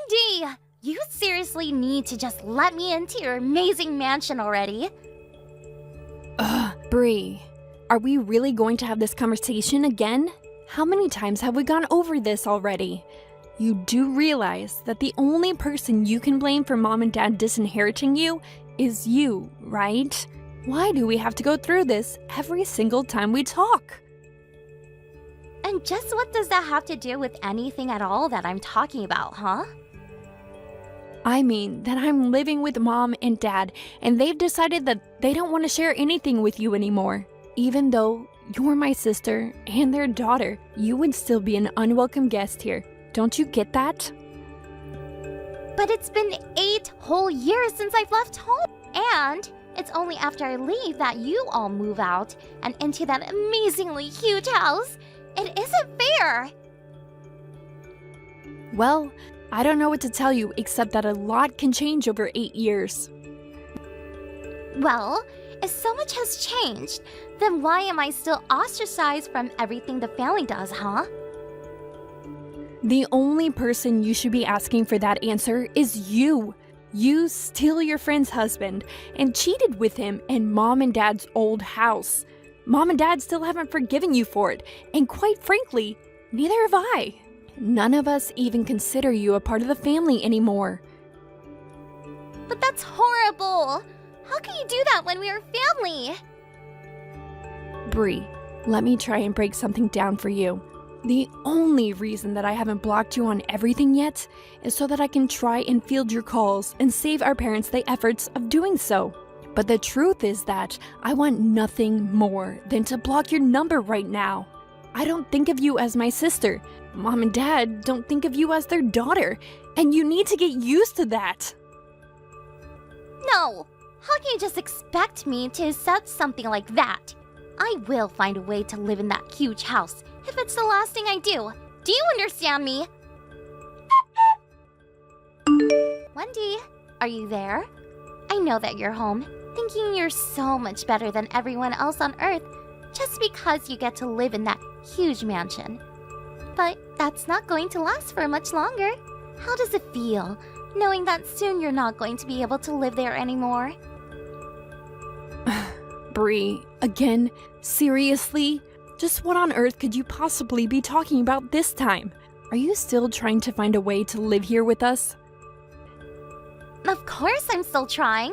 Wendy! You seriously need to just let me into your amazing mansion already. Bree, are we really going to have this conversation again? How many times have we gone over this already? You do realize that the only person you can blame for mom and dad disinheriting you is you, right? Why do we have to go through this every single time we talk? And just what does that have to do with anything at all that I'm talking about, huh? I mean that I'm living with mom and dad, and they've decided that they don't want to share anything with you anymore. Even though you're my sister and their daughter, you would still be an unwelcome guest here. Don't you get that? But it's been 8 whole years since I've left home. And it's only after I leave that you all move out and into that amazingly huge house. It isn't fair. Well, I don't know what to tell you except that a lot can change over 8 years. Well, if so much has changed, then why am I still ostracized from everything the family does, huh? The only person you should be asking for that answer is you. You steal your friend's husband and cheated with him in mom and dad's old house. Mom and dad still haven't forgiven you for it, and quite frankly, neither have I. None of us even consider you a part of the family anymore. But that's horrible! How can you do that when we are family? Bree, let me try and break something down for you. The only reason that I haven't blocked you on everything yet is so that I can try and field your calls and save our parents the efforts of doing so. But the truth is that I want nothing more than to block your number right now. I don't think of you as my sister. Mom and dad don't think of you as their daughter, and you need to get used to that. No! How can you just expect me to accept something like that? I will find a way to live in that huge house if it's the last thing I do. Do you understand me? Wendy, are you there? I know that you're home, thinking you're so much better than everyone else on Earth just because you get to live in that huge mansion. But that's not going to last for much longer. How does it feel, knowing that soon you're not going to be able to live there anymore? Bree, again? Seriously? Just what on earth could you possibly be talking about this time? Are you still trying to find a way to live here with us? Of course I'm still trying.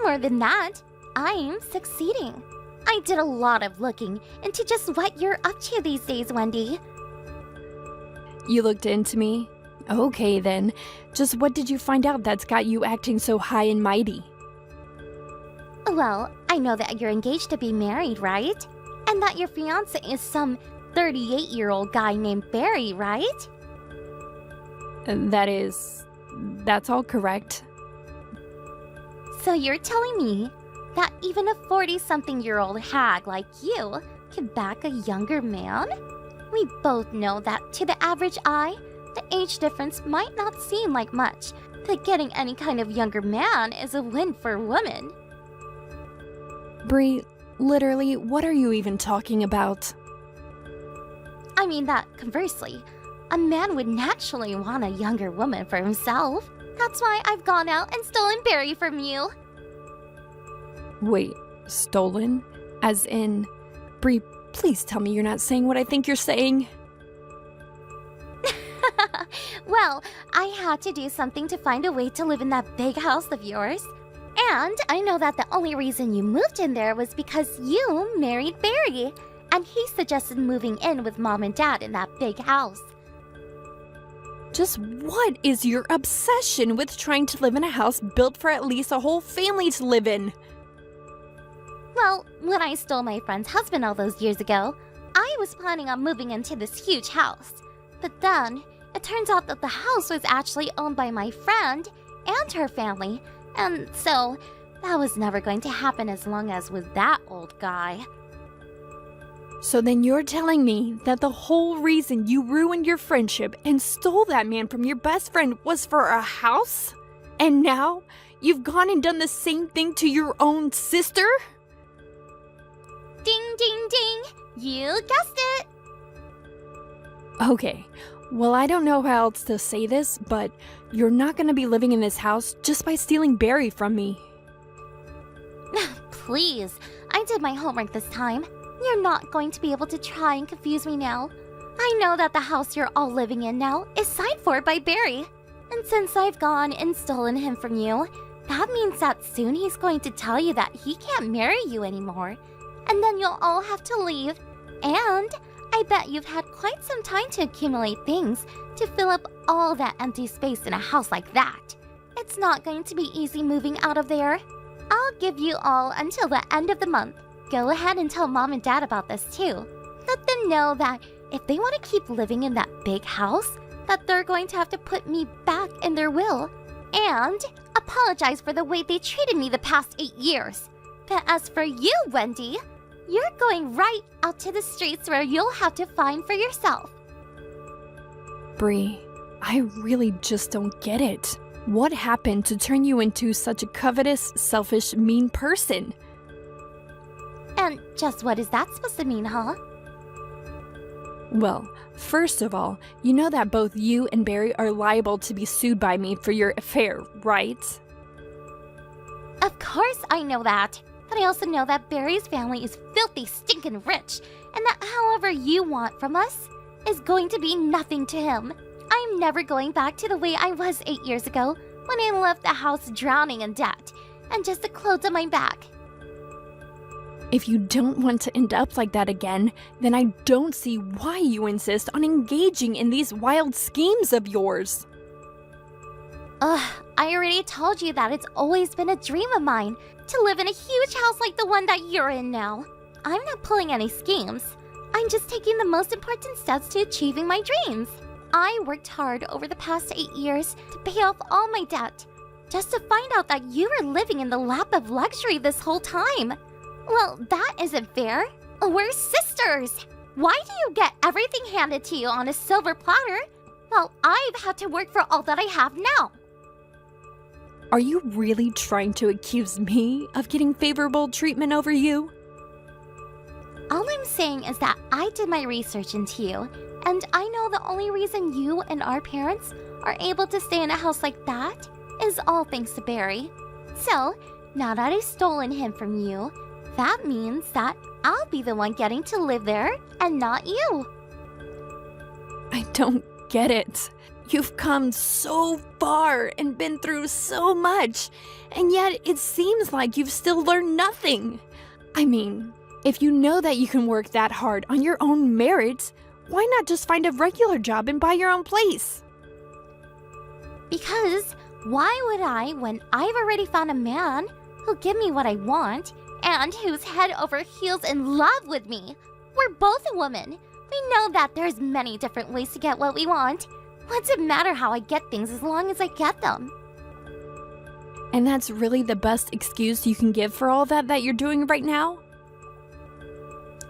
More than that, I'm succeeding. I did a lot of looking into just what you're up to these days, Wendy. You looked into me? Okay then. Just what did you find out that's got you acting so high and mighty? Well, I know that you're engaged to be married, right? And that your fiancé is some 38-year-old guy named Barry, right? That's all correct. So you're telling me that even a 40-something-year-old hag like you can back a younger man? We both know that to the average eye, the age difference might not seem like much, but getting any kind of younger man is a win for a woman. Bree, literally, what are you even talking about? I mean that, conversely, a man would naturally want a younger woman for himself. That's why I've gone out and stolen Barry from you. Wait, stolen? As in... Bree, please tell me you're not saying what I think you're saying. Well, I had to do something to find a way to live in that big house of yours. And I know that the only reason you moved in there was because you married Barry, and he suggested moving in with mom and dad in that big house. Just what is your obsession with trying to live in a house built for at least a whole family to live in? Well, when I stole my friend's husband all those years ago, I was planning on moving into this huge house. But then, it turns out that the house was actually owned by my friend and her family, and so that was never going to happen as long as with that old guy. So then you're telling me that the whole reason you ruined your friendship and stole that man from your best friend was for a house? And now, you've gone and done the same thing to your own sister? Ding, ding, ding! You guessed it! Okay, Well, I don't know how else to say this, but you're not gonna be living in this house just by stealing Barry from me. Please, I did my homework this time. You're not going to be able to try and confuse me now. I know that the house you're all living in now is signed for by Barry. And since I've gone and stolen him from you, that means that soon he's going to tell you that he can't marry you anymore. And then you'll all have to leave. And I bet you've had quite some time to accumulate things to fill up all that empty space in a house like that. It's not going to be easy moving out of there. I'll give you all until the end of the month. Go ahead and tell Mom and Dad about this too. Let them know that if they want to keep living in that big house, that they're going to have to put me back in their will. And apologize for the way they treated me the past 8 years. But as for you, Wendy, you're going right out to the streets where you'll have to find for yourself. Bree, I really just don't get it. What happened to turn you into such a covetous, selfish, mean person? And just what is that supposed to mean, huh? Well, first of all, you know that both you and Barry are liable to be sued by me for your affair, right? Of course I know that. But I also know that Barry's family is filthy, stinking rich, and that however you want from us is going to be nothing to him. I'm never going back to the way I was 8 years ago when I left the house drowning in debt and just the clothes on my back. If you don't want to end up like that again, then I don't see why you insist on engaging in these wild schemes of yours. Ugh, I already told you that it's always been a dream of mine to live in a huge house like the one that you're in now. I'm not pulling any schemes. I'm just taking the most important steps to achieving my dreams. I worked hard over the past 8 years to pay off all my debt, just to find out that you were living in the lap of luxury this whole time. Well, that isn't fair. We're sisters. Why do you get everything handed to you on a silver platter? Well, I've had to work for all that I have now. Are you really trying to accuse me of getting favorable treatment over you? All I'm saying is that I did my research into you, and I know the only reason you and our parents are able to stay in a house like that is all thanks to Barry. So, now that I've stolen him from you, that means that I'll be the one getting to live there and not you. I don't get it. You've come so far and been through so much, and yet it seems like you've still learned nothing. I mean, if you know that you can work that hard on your own merits, why not just find a regular job and buy your own place? Because why would I when I've already found a man who'll give me what I want and who's head over heels in love with me? We're both a woman. We know that there's many different ways to get what we want. What's it matter how I get things as long as I get them? And that's really the best excuse you can give for all that you're doing right now?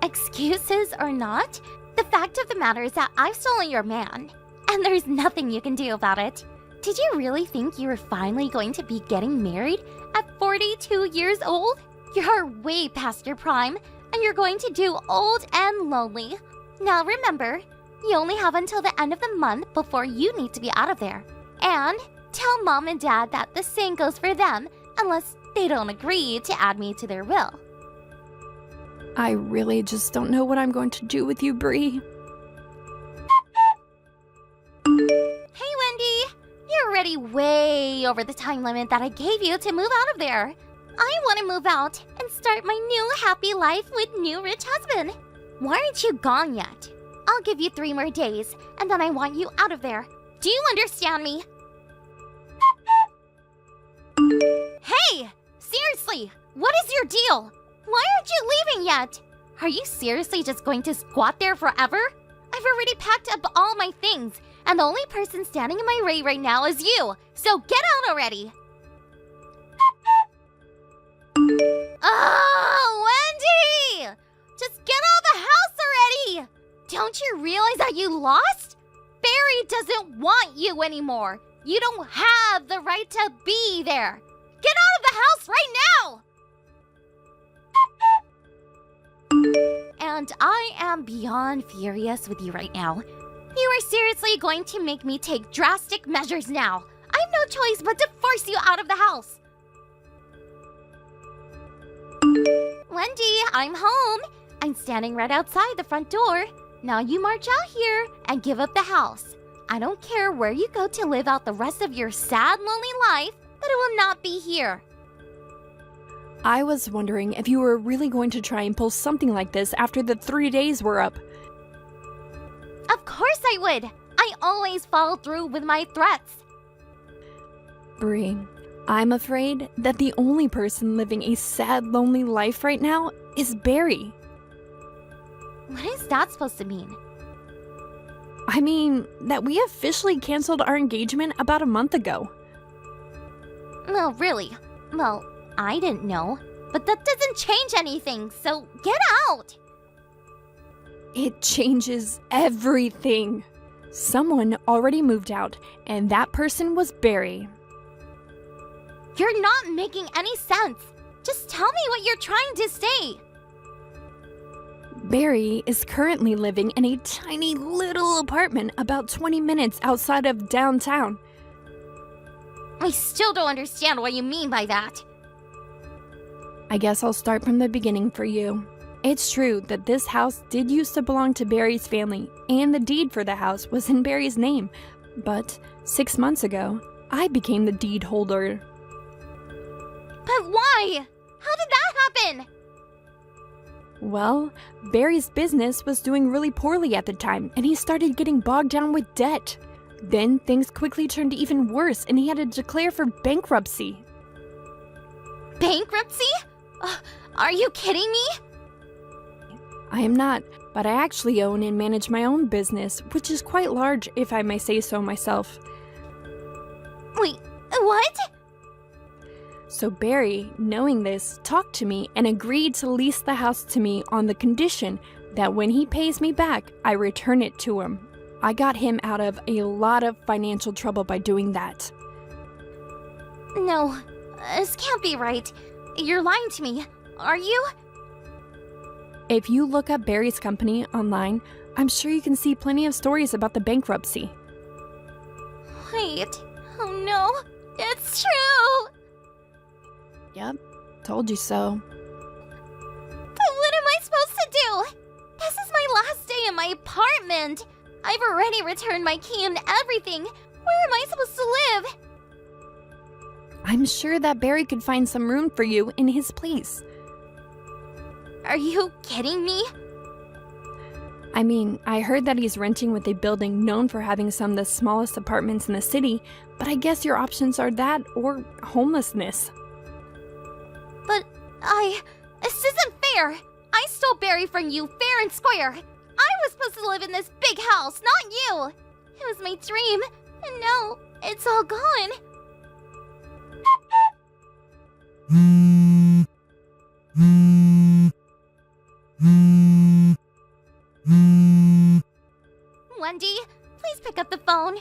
Excuses or not, the fact of the matter is that I've stolen your man, and there's nothing you can do about it. Did you really think you were finally going to be getting married at 42 years old? You're way past your prime, and you're going to do old and lonely. Now remember, you only have until the end of the month before you need to be out of there. And tell Mom and Dad that the same goes for them, unless they don't agree to add me to their will. I really just don't know what I'm going to do with you, Bree. Hey, Wendy! You're already way over the time limit that I gave you to move out of there. I want to move out and start my new happy life with new rich husband. Why aren't you gone yet? I'll give you 3 more days, and then I want you out of there. Do you understand me? Hey! Seriously! What is your deal? Why aren't you leaving yet? Are you seriously just going to squat there forever? I've already packed up all my things, and the only person standing in my way right now is you. So get out already! Oh, Wendy! Just get out of the house already! Don't you realize that you lost? Barry doesn't want you anymore. You don't have the right to be there. Get out of the house right now! And I am beyond furious with you right now. You are seriously going to make me take drastic measures now. I have no choice but to force you out of the house. Wendy, I'm home. I'm standing right outside the front door. Now you march out here and give up the house. I don't care where you go to live out the rest of your sad, lonely life, but it will not be here. I was wondering if you were really going to try and pull something like this after the 3 days were up. Of course I would. I always follow through with my threats. Bree, I'm afraid that the only person living a sad, lonely life right now is Barry. What is that supposed to mean? I mean, that we officially canceled our engagement about a month ago. No, really. Well, I didn't know. But that doesn't change anything, so get out! It changes everything. Someone already moved out, and that person was Barry. You're not making any sense. Just tell me what you're trying to say. Barry is currently living in a tiny little apartment about 20 minutes outside of downtown. I still don't understand what you mean by that. I guess I'll start from the beginning for you. It's true that this house did used to belong to Barry's family, and the deed for the house was in Barry's name. But 6 months ago, I became the deed holder. But why? How did that happen? Well, Barry's business was doing really poorly at the time, and he started getting bogged down with debt. Then things quickly turned even worse, and he had to declare for bankruptcy. Bankruptcy? Are you kidding me? I am not, but I actually own and manage my own business, which is quite large, if I may say so myself. Wait, what? So Barry, knowing this, talked to me and agreed to lease the house to me on the condition that when he pays me back, I return it to him. I got him out of a lot of financial trouble by doing that. No, this can't be right. You're lying to me, are you? If you look up Barry's company online, I'm sure you can see plenty of stories about the bankruptcy. Wait, oh no, it's true! Yep, told you so. But what am I supposed to do? This is my last day in my apartment. I've already returned my key and everything. Where am I supposed to live? I'm sure that Barry could find some room for you in his place. Are you kidding me? I mean, I heard that he's renting with a building known for having some of the smallest apartments in the city, but I guess your options are that or homelessness. But this isn't fair. I stole Barry from you fair and square. I was supposed to live in this big house, not you. It was my dream, and now it's all gone. Wendy, please pick up the phone.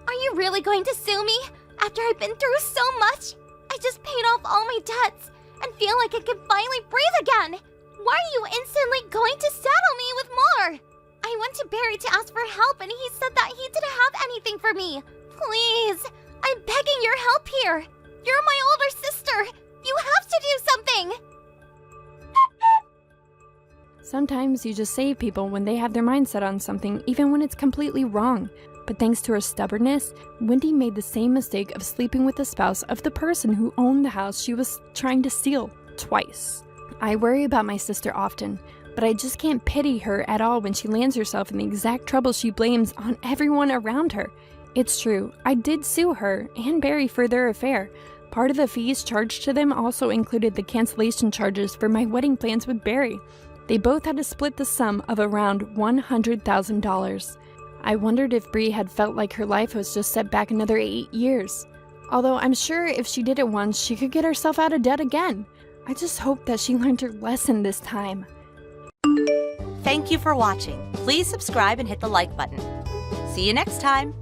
Are you really going to sue me? After I've been through so much? I just paid off all my debts and feel like I can finally breathe again. Why are you instantly going to saddle me with more? I went to Barry to ask for help and he said that he didn't have anything for me. Please, I'm begging your help here. You're my older sister. You have to do something. Sometimes you just save people when they have their mind set on something, even when it's completely wrong. But thanks to her stubbornness, Wendy made the same mistake of sleeping with the spouse of the person who owned the house she was trying to steal twice. I worry about my sister often, but I just can't pity her at all when she lands herself in the exact trouble she blames on everyone around her. It's true, I did sue her and Barry for their affair. Part of the fees charged to them also included the cancellation charges for my wedding plans with Barry. They both had to split the sum of around $100,000. I wondered if Bree had felt like her life was just set back another 8 years. Although I'm sure if she did it once, she could get herself out of debt again. I just hope that she learned her lesson this time. Thank you for watching. Please subscribe and hit the like button. See you next time.